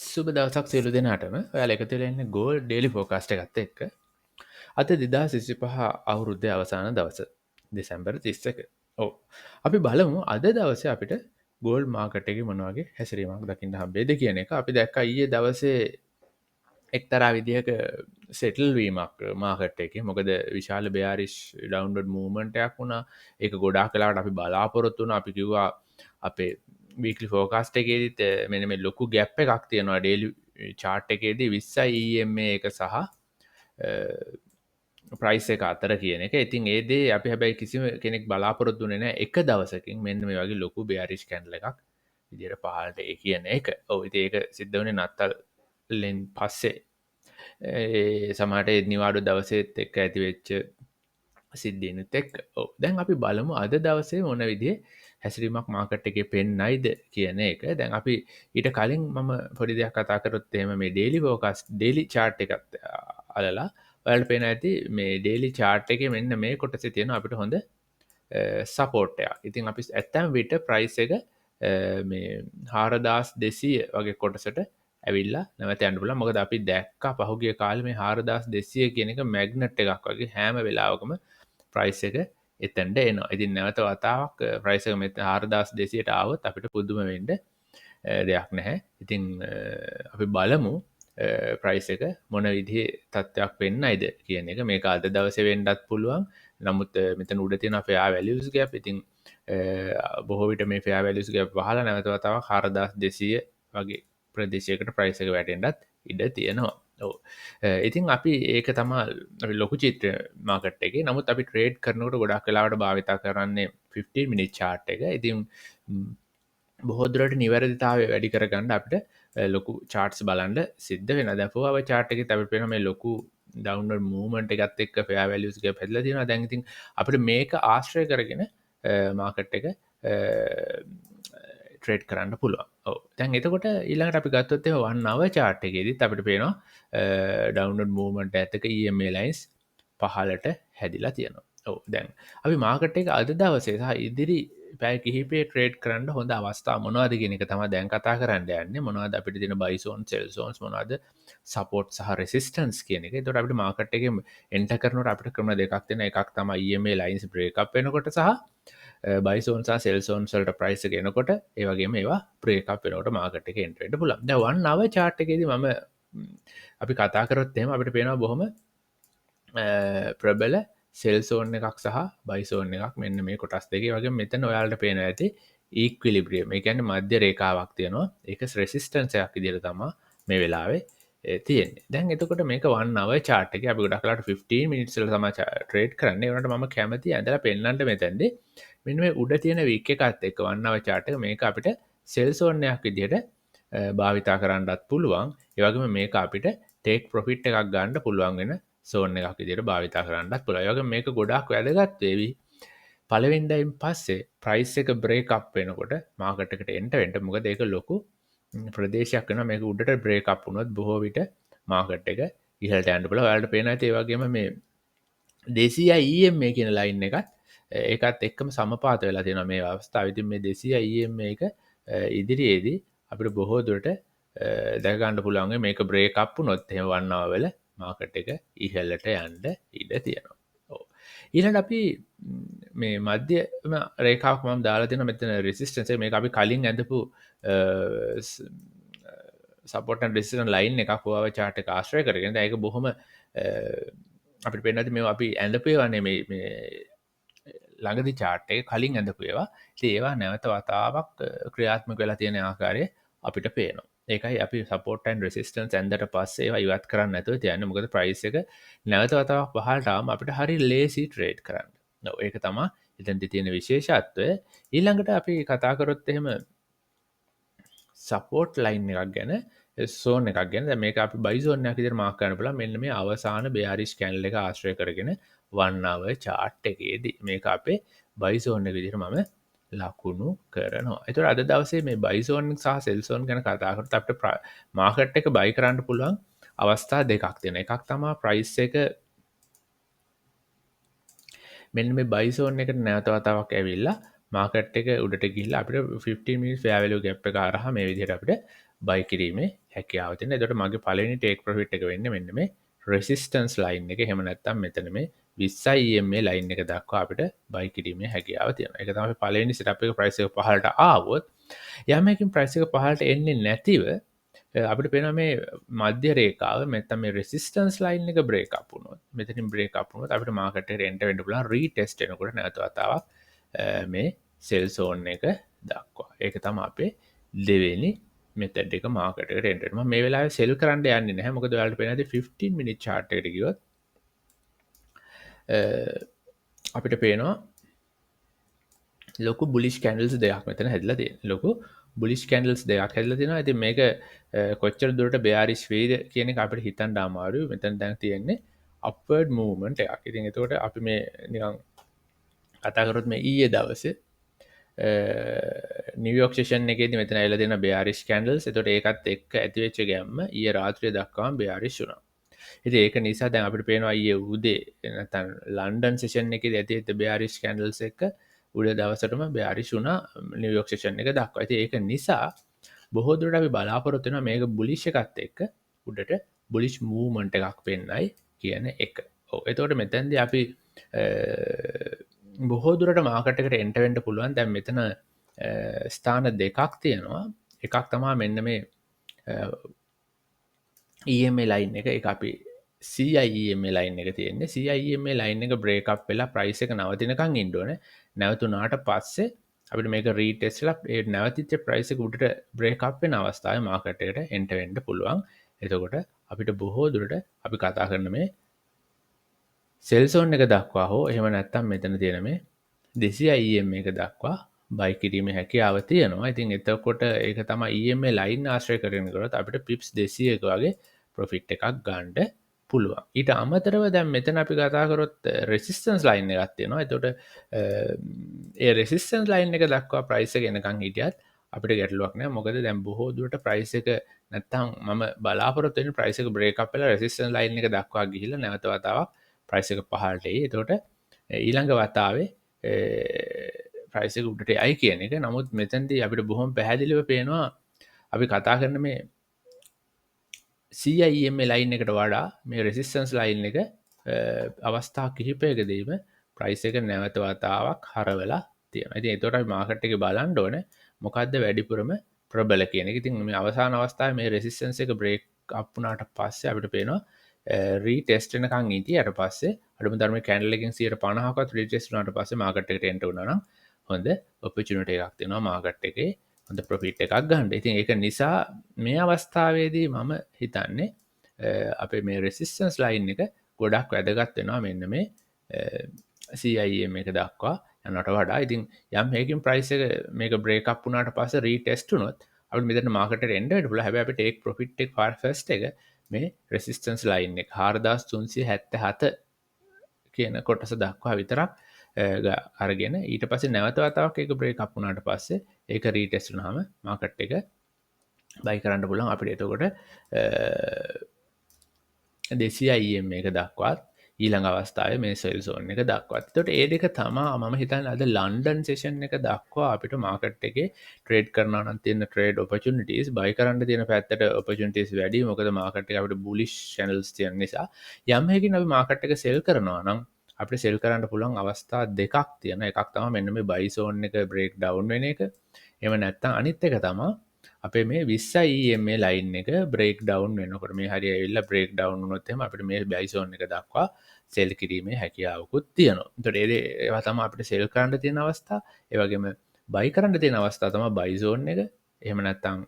සුබ දවසක් සියලු දෙනාටම. ඔයාලා එකතු වෙලා ඉන්නේ ගෝල් ඩේලි ෆෝකාස්ට් එකත් එක්ක. අද 2025 අවුරුද්දේ අවසාන දවස. දෙසැම්බර් 31. ඔව්. අපි බලමු අද දවසේ අපිට ගෝල්ඩ් මාකට් එකේ මොන වගේ හැසිරීමක් දකින්න හම්බෙයිද කියන එක. අපි දැක්කා ඊයේ දවසේ එක්තරා විදිහක සෙටල් වීමක් මාකට් එකේ. මොකද විශාල බෙයාරිෂ් ඩවුන්වර්ඩ් මූව්මන්ට් එකක් වුණා. ඒක ගොඩාක් වෙලාවට අපි බලාපොරොත්තු වුණා. අපි කිව්වා අපේ වීක්ලි ෆෝකාස්ට් එකේදීත් මෙන්න මේ ලොකු ගැප් එකක් තියෙනවා ඩේලි චාර්ට් එකේදී 20 EMA එක සහ ප්‍රයිස් එක අතර කියන එක. ඉතින් ඒ දේ අපි හැබැයි කිසිම කෙනෙක් බලාපොරොත්තු වෙන්නේ නැහැ එක දවසකින් මෙන්න මේ වගේ ලොකු බෙයාරිෂ් කැන්ඩල් එකක් විදිහට පහළට ඒ කියන එක. ඔව් ඉතින් ඒක සිද්ධ වුණේ නත්තල්ෙන් පස්සේ. සමහරට නිවාඩු දවසේත් එක්ක ඇති වෙච්ච සිද්ධියනුත් එක්ක. ඔව් දැන් අපි බලමු අද දවසේ මොන විදිහේ හැසිරීමක් මාකට් එකේ පෙන්නයිද කියන එක. දැන් අපි ඊට කලින් මම පොඩි දෙයක් කතා කරොත් එහෙම මේ ඩේලි ෆෝකාස්ට් ඩේලි chart එකත් අලලා ඔයාලට පේන ඇති මේ ඩේලි chart එකේ මෙන්න මේ කොටසේ තියෙන අපිට හොඳ සපෝට් එකක්. ඉතින් අපි ඇත්තම විට ප්‍රයිස් එක මේ 4200 වගේ කොටසට ඇවිල්ලා නැවත යන්න පුළුවන්. මොකද අපි දැක්කා පහුගිය කාලේ මේ 4200 කියන එක මැග්නට් එකක් වගේ හැම වෙලාවකම ප්‍රයිස් එක එතැන්ට එනවා. ඉතින් නැවත වතාවක් ප්‍රයිස් එක මෙතන 4200ට ආවොත් අපිට පුදුම වෙන්න දෙයක් නැහැ. ඉතින් අපි බලමු ප්‍රයිස් එක මොන විදිහේ තත්ත්වයක් වෙන්නයිද කියන එක. මේක අද දවසේ වෙන්නත් පුළුවන්. නමුත් මෙතන උඩ තියෙන fair values gap. ඉතින් බොහෝ විට මේ fair values gap වහලා නැවත වතාවක් 4200 වගේ ප්‍රදේශයකට ප්‍රයිස් එක වැටෙන්නත් ඉඩ තියෙනවා. ඔව්. ඉතින් අපි ඒක තමා අපි ලොකු චිත්‍ර මාකට් එකේ. නමුත් අපි ට්‍රේඩ් කරනකොට ගොඩක් වෙලාවට භාවිතා කරන්නේ 15 minute chart එක. ඉතින් බොහෝ දුරට නිවැරදිතාවය වැඩි කරගන්න අපිට ලොකු charts බලන්න සිද්ධ වෙනවා. දැන් ෆෝවර් chart එකේ අපිට පේනවා මේ ලොකු downward movement එකත් එක්ක fair values gap හැදලා තියෙනවා. දැන් ඉතින් අපිට මේක ආශ්‍රය කරගෙන මාකට් එක ට්‍රේඩ් කරන්න පුළුවන්. ඔව්. දැන් එතකොට ඊළඟට අපි ගත්තොත් එහෙනම් 1 hour chart එකේදීත් අපිට පේනවා downward movement එකක EMA lines පහළට හැදිලා තියෙනවා. ඔව්. දැන් අපි මාකට් එක අද දවසේ සහ ඉදිරි පැය කිහිපේ ට්‍රේඩ් කරන්න හොඳ අවස්ථා මොනවද කියන එක තමයි දැන් කතා කරන්න යන්නේ. මොනවද අපිට තියෙන buy zone, sell zones මොනවද support සහ resistance කියන එක. එතකොට අපිට මාකට් එකේ එන්ටර් කරනකොට අපිට ක්‍රම දෙකක් තියෙනවා. එකක් තමයි EMA lines break up වෙනකොට සහ buy zone සහ sell zones වලට price එක එනකොට ඒ වගේම ඒවා break up වෙනකොට මාකට් එකේ එන්ටර් වෙන්න පුළුවන්. දැන් 1 hour chart එකේදී මම අපි කතා කරොත් එහෙම අපිට පේනවා බොහොම ප්‍රබල සෙල්සෝන් එකක් සහ බයිසෝන් එකක් මෙන්න මේ කොටස් දෙකේ වගේ මෙතන ඔයාලට පේන ඇති ඊක්විලිබ්‍රියම්. ඒ කියන්නේ මධ්‍ය රේඛාවක් තියෙනවා. ඒක රෙසිස්ටන්ස් එකක් විදිහට තමයි මේ වෙලාවේ තියෙන්නේ. දැන් එතකොට මේක 1 hour chart එකේ අපි ගොඩක් වෙලාවට 15 minutes වල තමයි ට්‍රේඩ් කරන්නේ. ඒ වුණාට මම කැමති ඇඳලා පෙන්නන්න මෙතෙන්දී මෙන්න මේ උඩ තියෙන වීක් එකත් එක්ක 1 hour chart එක මේක අපිට සෙල්සෝන් එකක් විදිහට භාවිතා කරන්නත් පුළුවන්. ඒ වගේම මේක අපිට ටේක් ප්‍රොෆිට් එකක් ගන්න පුළුවන් වෙන සෝන් එකක් විදිහට භාවිතා කරන්නත් පුළුවන්. ඒ වගේම මේක ගොඩාක් වැදගත් වෙවි. පළවෙනිදායින් පස්සේ ප්‍රයිස් එක බ්‍රේක් අප් වෙනකොට මාකට් එකට එන්න වෙන්න. මොකද ඒක ලොකු ප්‍රදේශයක් වෙනවා. මේක උඩට බ්‍රේක් අප් වුණොත් බොහෝ විට මාකට් එක ඉහළට යන්න පුළුවන්. ඔයාලට පේනවා ඇති ඒ වගේම මේ 200 EMA කියන ලයින් එකත් ඒකත් එක්කම සමපාත වෙලා තියෙනවා මේ අවස්ථාවේ. ඉතින් මේ 200 EMA එක ඉදිරියේදී අපිට බොහෝ දුරට දැක ගන්න පුළුවන් මේක බ්‍රේක් අප් වුණොත් එහෙම 1 hour වල මාකට් එක ඉහළට යන්න ඉඩ තියෙනවා. ඔව්. ඊළඟට අපි මේ මධ්‍යම රේඛාවක් මම දාලා තියෙනවා මෙතන රෙසිස්ටන්ස් එක. මේක අපි කලින් ඇඳපු සපෝට් ඇන්ඩ් රෙසිස්ටන්ස් ලයින් එකක් හොවා chart එක ආශ්‍රය කරගෙන. දැන් ඒක බොහොම අපිට පේනවා ඇති මේවා අපි ඇඳපු ඒවා නෙමෙයි මේ ළඟදි chart එක කලින් ඇඳපු ඒවා. ඉතින් ඒවා නැවත වතාවක් ක්‍රියාත්මක වෙලා තියෙන ආකාරය අපිට පේනවා. ඒකයි අපි සපෝට් ඇන්ඩ් රෙසිස්ටන්ස් ඇඳට පස්සේ ඒවා ඉවත් කරන්න නැතුව තියන්නේ. මොකද ප්‍රයිස් එක නැවත වතාවක් පහළට ආවම අපිට හරි ලේසි ට්‍රේඩ් කරන්න. ඔව් ඒක තමයි එතනදී තියෙන විශේෂත්වය. ඊළඟට අපි කතා කරොත් එහෙම සපෝට් ලයින් එකක් ගැන සෝන් එකක් ගැන. දැන් මේක අපි බයි සෝන් එකක් විදිහට මාක් කරන්න පුළුවන්. මෙන්න මේ අවසාන බෙයාරිෂ් කැන්ඩල් එක ආශ්‍රය කරගෙන 1 hour chart එකේදී මේක අපේ බයි සෝන් එක විදිහට මම ලකුණු කරනවා. ඒතකොට අද දවසේ මේ බයි සෝන් සහ සෙල් සෝන් ගැන කතා කරද්දී අපිට මාකට් එක බයි කරන්න පුළුවන් අවස්ථා දෙකක් තියෙනවා. එකක් තමයි ප්‍රයිස් එක මෙන්න මේ බයි සෝන් එකට නැවත වතාවක් ඇවිල්ලා මාකට් එක උඩට ගිහිල්ලා අපිට 15 minutes fair value gap එක හරහා මේ විදිහට අපිට බයි කිරීමේ හැකියාව තියෙනවා. එතකොට මගේ පළවෙනි ටේක් ප්‍රොෆිට් එක වෙන්නේ මෙන්න මේ රෙසිස්ටන්ස් ලයින් එක. එහෙම නැත්නම් මෙතන මේ 20 EMA ලයින් එක දක්වා අපිට බයි කිරීමේ හැකියාව තියෙනවා. ඒක තමයි පළවෙනි සෙටප් එක. ප්‍රයිස් එක පහළට ආවොත් යමකින් ප්‍රයිස් එක පහළට එන්නේ නැතිව අපිට පේනවා මේ මධ්‍ය රේඛාව මෙතන මේ රෙසිස්ටන්ස් ලයින් එක බ්‍රේක් අප් වුණොත් මෙතනින් බ්‍රේක් අප් වුණොත් අපිට මාකට් එකට එන්ටර් වෙන්න පුළුවන් රීටෙස්ට් වෙනකොට නැවත වතාවක් මේ සෙල් සෝන් එක දක්වා. ඒක තමයි අපේ දෙවෙනි මෙතඩ් එක මාකට් එකට එන්ටර් වෙනවා. මේ වෙලාවේ සෙල් කරන්න යන්නේ නැහැ. මොකද ඔයාලට පේනවා 15 මිනිත් chart එකට ගියොත් අපිට පේනවා ලොකු බුලිෂ් කැන්ඩල්ස් දෙකක් මෙතන හැදලා තියෙනවා. ලොකු බුලිෂ් කැන්ඩල්ස් දෙකක් හැදලා තියෙනවා. ඉතින් මේක කොච්චර දුරට bearish වේද කියන එක අපිට හිතන්න අමාරුයි. මෙතන දැන් තියෙන්නේ upward movement එකක්. ඉතින් එතකොට අපි මේ නිකන් කතා කරොත් මේ ඊයේ දවසේ නිවයෝක් සෙෂන් එකේදී මෙතන ඇවිල්ලා තියෙන bearish candles. එතකොට ඒකත් එක්ක ඇතිවෙච්ච ගැම්ම ඊයේ රාත්‍රිය දක්වාම bearish වුණා. ඉතින් ඒක නිසා දැන් අපිට පේනවා ඊයේ උදේ නැත්නම් ලන්ඩන් සෙෂන් එකේදී ඇතිවෙච්ච bearish candles එක උඩ දවසටම bearish වුණා නිවයෝක් සෙෂන් එක දක්වා. ඉතින් ඒක නිසා බොහෝ දුරට අපි බලාපොරොත්තු වෙනවා මේක bullish එකත් එක්ක උඩට bullish movement එකක් වෙන්නයි කියන එක. ඔව් එතකොට මෙතෙන්දී අපි බොහෝ දුරට මාකට් එකට එන්ටර් වෙන්න පුළුවන්. දැන් මෙතන ස්ථාන දෙකක් තියෙනවා. එකක් තමයි මෙන්න මේ EMA ලයින් එක. ඒක අපි CIEMA ලයින් එක තියෙන්නේ. CIEMA ලයින් එක බ්‍රේක් අප් වෙලා ප්‍රයිස් එක නවතිනකන් ඉන්න ඕනේ. නැවතුනාට පස්සේ අපිට මේක රීටෙස්ට් වෙලා ඒ නැවතිච්ච ප්‍රයිස් එක උඩට බ්‍රේක් අප් වෙන අවස්ථාවේ මාකට් එකට එන්ටර් වෙන්න පුළුවන්. එතකොට අපිට බොහෝ දුරට අපි කතා කරන මේ සෙල් සෝන් එක දක්වා හෝ එහෙම නැත්නම් මෙතන තියෙන මේ 200 EMA එක දක්වා බයි කිරීමේ හැකියාව තියෙනවා. ඉතින් එතකොට ඒක තමයි EMA ලයින් ආශ්‍රය කරගෙන කරොත් අපිට පිප්ස් 200ක වගේ ප්‍රොෆිට් එකක් ගන්න පුළුවන්. ඊට අමතරව දැන් මෙතන අපි කතා කරොත් රෙසිස්ටන්ස් ලයින් එකක් තියෙනවා. එතකොට ඒ රෙසිස්ටන්ස් ලයින් එක දක්වා ප්‍රයිස් එක එනකන් හිටියත් අපිට ගැටලුවක් නැහැ. මොකද දැන් බොහෝ දුරට ප්‍රයිස් එක නැත්තම් මම බලාපොරොත්තු වෙන ප්‍රයිස් එක බ්‍රේක් අප් වෙලා රෙසිස්ටන්ස් ලයින් එක දක්වා ගිහිල්ලා නැවත වතාවක් ප්‍රයිස් එක පහළට එයි. එතකොට ඊළඟ වතාවේ ප්‍රයිස් එක උඩට යයි කියන එක. නමුත් මෙතනදී අපිට බොහොම පැහැදිලිව පේනවා අපි කතා කරන මේ CIEMA ලයින් එකට වඩා මේ රෙසිස්ටන්ස් ලයින් එක අවස්ථා කිහිපයකදීම ප්‍රයිස් එක නැවත වතාවක් හරවලා තියෙනවා. ඉතින් ඒතකොට අපි මාකට් එකේ බලන්න ඕනේ මොකද්ද වැඩිපුරම ප්‍රබල කියන එක. ඉතින් මේ අවසාන අවස්ථාවේ මේ රෙසිස්ටන්ස් එක බ්‍රේක් අප් වුණාට පස්සේ අපිට පේනවා රීටෙස්ට් වෙනකන් ඉතියට පස්සේ අඩුම තරමේ කැන්ඩල් එකකින් 50%ක්වත් රීටෙස්ට් වුණාට පස්සේ මාකට් එකට එන්ටර් වුණා නම් හොඳ ඔපචුනිටි එකක් තියෙනවා මාකට් එකේ හොඳ ප්‍රොෆිට් එකක් ගන්න. ඉතින් ඒක නිසා මේ අවස්ථාවේදී මම හිතන්නේ අපේ මේ රෙසිස්ටන්ස් ලයින් එක ගොඩක් වැදගත් වෙනවා මෙන්න මේ CIM එක දක්වා යනට වඩා. ඉතින් යම් හේකින් ප්‍රයිස් එක මේක බ්‍රේක් අප් වුණාට පස්සේ රීටෙස්ට් වුණොත් අපිට මෙතන මාකට් එකට එන්න වෙන්න පුළුවන්. හැබැයි අපිට ටේක් ප්‍රොෆිට් එක ෆස්ට් එක මේ රෙසිස්ටන්ස් ලයින් එක 4377 කියන කොටස දක්වා විතරක් අරගෙන ඊට පස්සේ නැවත වතාවක් ඒක බ්‍රේක් අප් වුණාට පස්සේ ඒක රීටෙස්ට් වුණාම මාකට් එක බයි කරන්න පුළුවන්. අපිට එතකොට 200 EM එක දක්වාත් ඊළඟ අවස්ථාවේ මේ සෙල් සෝන් එක දක්වාත්. එතකොට ඒ දෙක තමයි මම හිතන්නේ අද ලන්ඩන් සෙෂන් එක දක්වා අපිට මාකට් එකේ ට්‍රේඩ් කරනවා නම් තියෙන ට්‍රේඩ් ඔපචුනිටිස් බයි කරන්න තියෙන පැත්තට ඔපචුනිටිස් වැඩි. මොකද මාකට් එක අපිට බුලිෂ් channels තියෙන නිසා යම් හැකින් අපි මාකට් එක සෙල් කරනවා නම් අපිට සෙල් කරන්න පුළුවන් අවස්ථා දෙකක් තියෙනවා. එකක් තමයි මෙන්න මේ බයි සෝන් එක බ්‍රේක් ඩවුන් වෙන එක. එහෙම නැත්නම් අනිත් එක තමයි අපේ මේ 20 EMA ලයින් එක බ්‍රේක් ඩවුන් වෙනකොට මේ හරිය ඇවිල්ලා බ්‍රේක් ඩවුන් වුණොත් එහෙම අපිට මේ බයි සෝන් එක දක්වා සෙල් කිරීමේ හැකියාවකුත් තියෙනවා. එතකොට ඒවා තමයි අපිට සෙල් කරන්න තියෙන අවස්ථා. ඒ වගේම බයි කරන්න තියෙන අවස්ථා තමයි බයි සෝන් එක. එහෙම නැත්නම්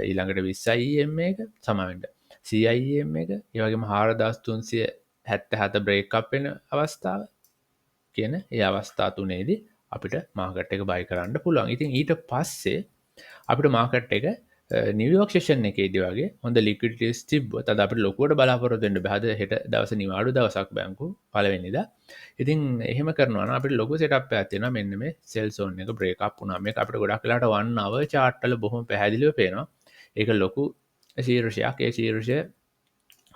ඊළඟට 20 EMA එක සමාවෙන්න. CIM එක, ඒ වගේම 4377 බ්‍රේක් අප් වෙන අවස්ථාව කියන ඒ අවස්ථා තුනේදී අපිට මාකට් එක බයි කරන්න පුළුවන්. ඉතින් ඊට පස්සේ අපිට මාකට් එක නිවයෝක් සෙෂන් එකේදී වගේ හොඳ ලික්විඩිටිස් තිබ්බොත් අද අපිට ලොකුවට බලාපොරොත්තු වෙන්න බෑ. අද හෙට දවස නිවාඩු දවසක් බැංකු පළවෙනිදා. ඉතින් එහෙම කරනවා නම් අපිට ලොකු සෙටප් එකක් තියෙනවා. මෙන්න මේ සෙල් සෝන් එක බ්‍රේක් අප් වුණා. මේක අපිට ගොඩක් වෙලාට 1 hour chart වල බොහොම පැහැදිලිව පේනවා. ඒක ලොකු ශීර්ෂයක්. ඒ ශීර්ෂය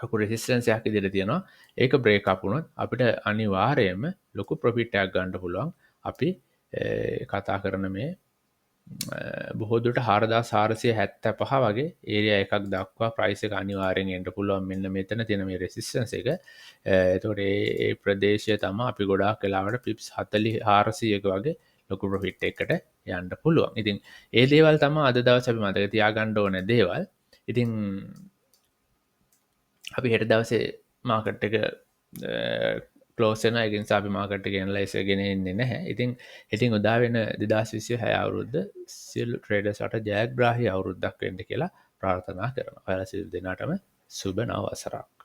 ලොකු රෙසිස්ටන්ස් එකක් ඉදිරියට තියෙනවා. ඒක බ්‍රේක් අප් වුණොත් අපිට අනිවාර්යයෙන්ම ලොකු ප්‍රොෆිට් එකක් ගන්න පුළුවන්. අපි කතා කරන මේ බොහෝදුට 4475 වගේ ඒරියා එකක් දක්වා ප්‍රයිස් එක අනිවාර්යෙන් එන්න පුළුවන් මෙන්න මෙතන තියෙන මේ රෙසිස්ටන්ස් එක. එතකොට ඒ ප්‍රදේශය තමයි අපි ගොඩාක් වෙලාවට පිප්ස් 40 400ක වගේ ලොකු ප්‍රොෆිට් එකකට යන්න පුළුවන්. ඉතින් ඒ දේවල් තමයි අද දවසේ අපි මතක තියාගන්න ඕන දේවල්. ඉතින් අපි හෙට දවසේ මාකට් එක කලෝසන එකින් සාපි මාකට ගෙනලයිස ගෙන එන්නේ නැහැ. ඉතින් ඉතින් උදාවෙන 2026 අවුරුද්ද සියලු ට්‍රේඩර්ස්ට ජයග්‍රාහී අවුරුද්දක් වෙන්න කියලා ප්‍රාර්ථනා කරනවා. ඔයාලා සියලු දෙනාටම සුබ නව වසරක්.